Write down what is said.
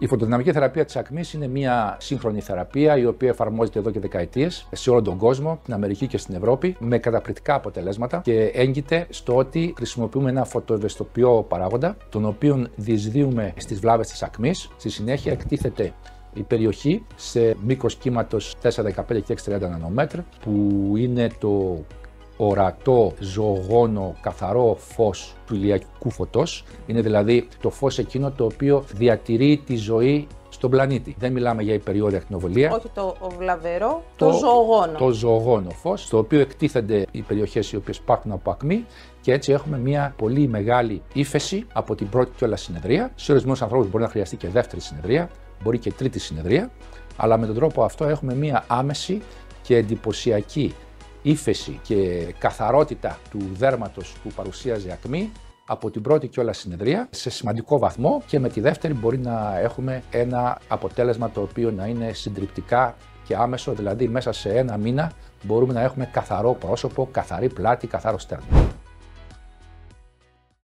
Η φωτοδυναμική θεραπεία της ακμής είναι μια σύγχρονη θεραπεία η οποία εφαρμόζεται εδώ και δεκαετίες σε όλο τον κόσμο, στην Αμερική και στην Ευρώπη, με καταπληκτικά αποτελέσματα και έγκυται στο ότι χρησιμοποιούμε ένα φωτοευαισθητοποιό παράγοντα, τον οποίο διεισδύουμε στις βλάβες της ακμής. Στη συνέχεια εκτίθεται η περιοχή σε μήκος κύματος 4,15 και 6,30 νανομέτρ, που είναι το ορατό, ζωογόνο, καθαρό φως του ηλιακού φωτός. Είναι δηλαδή το φως εκείνο το οποίο διατηρεί τη ζωή στον πλανήτη. Δεν μιλάμε για υπεριόδια ακτινοβολία. Όχι το βλαβερό, το ζωογόνο. Το ζωογόνο φως, στο οποίο εκτίθενται οι περιοχές οι οποίες πάθουν από ακμή και έτσι έχουμε μια πολύ μεγάλη ύφεση από την πρώτη κιόλας συνεδρία. Σε ορισμένους ανθρώπους μπορεί να χρειαστεί και δεύτερη συνεδρία, μπορεί και τρίτη συνεδρία, αλλά με τον τρόπο αυτό έχουμε μια άμεση και εντυπωσιακή ύφεση και καθαρότητα του δέρματος που παρουσίαζε ακμή από την πρώτη κιόλας συνεδρία σε σημαντικό βαθμό, και με τη δεύτερη μπορεί να έχουμε ένα αποτέλεσμα το οποίο να είναι συντριπτικά και άμεσο, δηλαδή μέσα σε ένα μήνα μπορούμε να έχουμε καθαρό πρόσωπο, καθαρή πλάτη, καθαρό στέρνο.